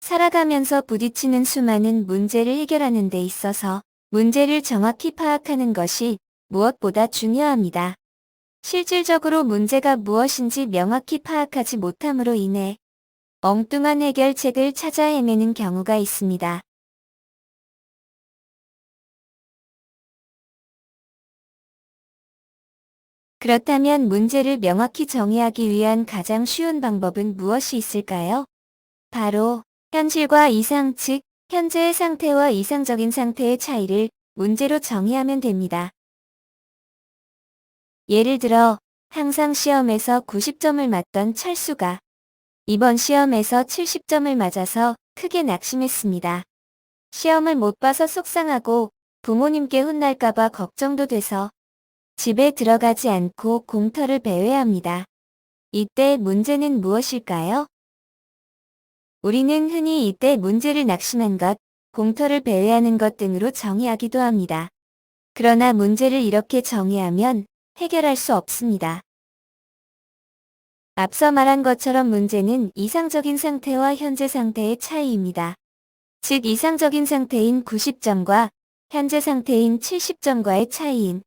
살아가면서 부딪히는 수많은 문제를 해결하는 데 있어서 문제를 정확히 파악하는 것이 무엇보다 중요합니다. 실질적으로 문제가 무엇인지 명확히 파악하지 못함으로 인해 엉뚱한 해결책을 찾아 헤매는 경우가 있습니다. 그렇다면 문제를 명확히 정의하기 위한 가장 쉬운 방법은 무엇이 있을까요? 바로 현실과 이상 즉 현재의 상태와 이상적인 상태의 차이를 문제로 정의하면 됩니다. 예를 들어 항상 시험에서 90점을 맞던 철수가 이번 시험에서 70점을 맞아서 크게 낙심했습니다. 시험을 못 봐서 속상하고 부모님께 혼날까봐 걱정도 돼서 집에 들어가지 않고 공터를 배회합니다. 이때 문제는 무엇일까요? 우리는 흔히 이때 문제를 낙심한 것, 공터를 배회하는 것 등으로 정의하기도 합니다. 그러나 문제를 이렇게 정의하면 해결할 수 없습니다. 앞서 말한 것처럼 문제는 이상적인 상태와 현재 상태의 차이입니다. 즉 이상적인 상태인 90점과 현재 상태인 70점과의 차이인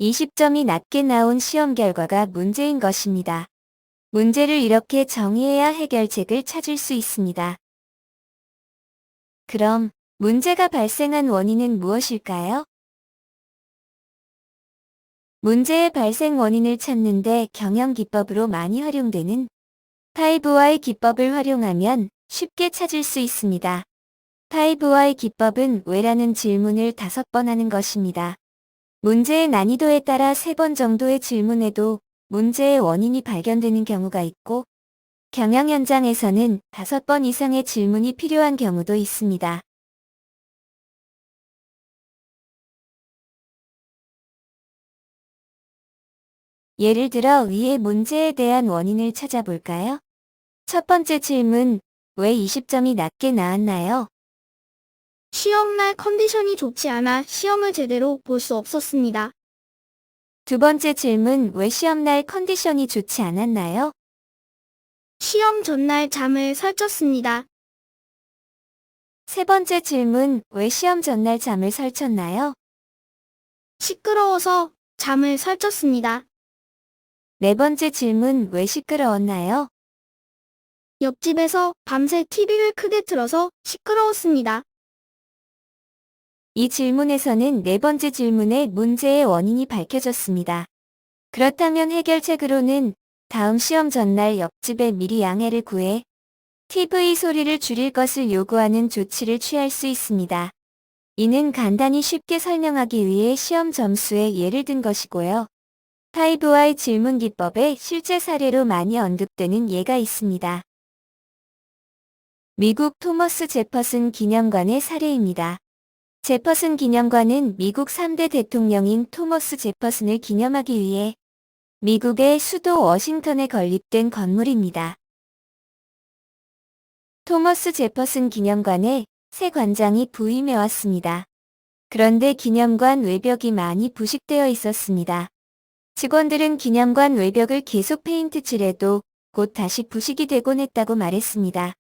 20점이 낮게 나온 시험 결과가 문제인 것입니다. 문제를 이렇게 정의해야 해결책을 찾을 수 있습니다. 그럼 문제가 발생한 원인은 무엇일까요? 문제의 발생 원인을 찾는데 경영기법으로 많이 활용되는 5Why 기법을 활용하면 쉽게 찾을 수 있습니다. 5Why 기법은 왜라는 질문을 5번 하는 것입니다. 문제의 난이도에 따라 3번 정도의 질문에도 문제의 원인이 발견되는 경우가 있고 경영 현장에서는 5번 이상의 질문이 필요한 경우도 있습니다. 예를 들어 위의 문제에 대한 원인을 찾아볼까요? 첫 번째 질문, 왜 20점이 낮게 나왔나요? 시험날 컨디션이 좋지 않아 시험을 제대로 볼 수 없었습니다. 두 번째 질문, 왜 시험날 컨디션이 좋지 않았나요? 시험 전날 잠을 설쳤습니다. 세 번째 질문, 왜 시험 전날 잠을 설쳤나요? 시끄러워서 잠을 설쳤습니다. 네 번째 질문, 왜 시끄러웠나요? 옆집에서 밤새 TV를 크게 틀어서 시끄러웠습니다. 이 질문에서는 네 번째 질문의 문제의 원인이 밝혀졌습니다. 그렇다면 해결책으로는 다음 시험 전날 옆집에 미리 양해를 구해 TV 소리를 줄일 것을 요구하는 조치를 취할 수 있습니다. 이는 간단히 쉽게 설명하기 위해 시험 점수에 예를 든 것이고요. 5Why 질문 기법에 실제 사례로 많이 언급되는 예가 있습니다. 미국 토머스 제퍼슨 기념관의 사례입니다. 제퍼슨 기념관은 미국 3대 대통령인 토머스 제퍼슨을 기념하기 위해 미국의 수도 워싱턴에 건립된 건물입니다. 토머스 제퍼슨 기념관에 새 관장이 부임해왔습니다. 그런데 기념관 외벽이 많이 부식되어 있었습니다. 직원들은 기념관 외벽을 계속 페인트 칠해도 곧 다시 부식이 되곤 했다고 말했습니다.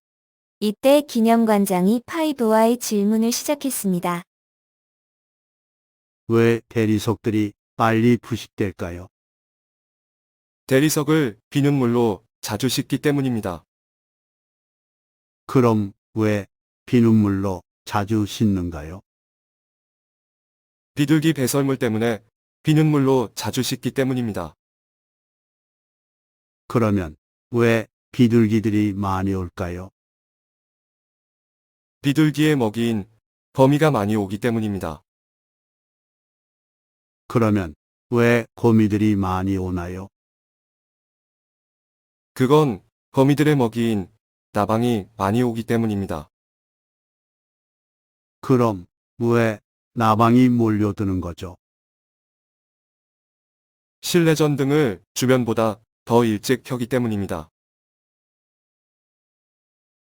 이때 기념관장이 5Why 질문을 시작했습니다. 왜 대리석들이 빨리 부식될까요? 대리석을 비눗물로 자주 씻기 때문입니다. 그럼 왜 비눗물로 자주 씻는가요? 비둘기 배설물 때문에 비눗물로 자주 씻기 때문입니다. 그러면 왜 비둘기들이 많이 올까요? 비둘기의 먹이인 거미가 많이 오기 때문입니다. 그러면 왜 거미들이 많이 오나요? 그건 거미들의 먹이인 나방이 많이 오기 때문입니다. 그럼 왜 나방이 몰려드는 거죠? 실내 전등을 주변보다 더 일찍 켜기 때문입니다.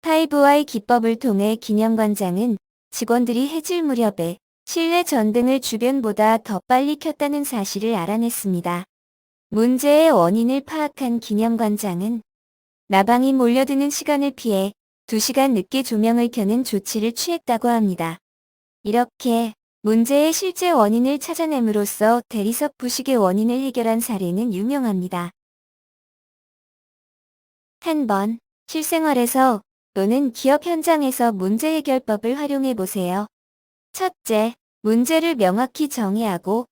5Why 기법을 통해 기념관장은 직원들이 해질 무렵에 실내 전등을 주변보다 더 빨리 켰다는 사실을 알아냈습니다. 문제의 원인을 파악한 기념관장은 나방이 몰려드는 시간을 피해 2시간 늦게 조명을 켜는 조치를 취했다고 합니다. 이렇게 문제의 실제 원인을 찾아냄으로써 대리석 부식의 원인을 해결한 사례는 유명합니다. 한번 실생활에서 또는 기업 현장에서 문제 해결법을 활용해 보세요. 첫째, 문제를 명확히 정의하고,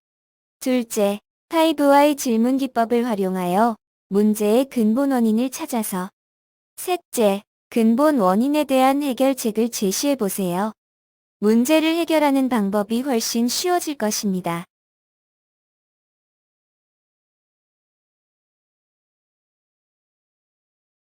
둘째, 5Y 질문 기법을 활용하여 문제의 근본 원인을 찾아서, 셋째, 근본 원인에 대한 해결책을 제시해 보세요. 문제를 해결하는 방법이 훨씬 쉬워질 것입니다.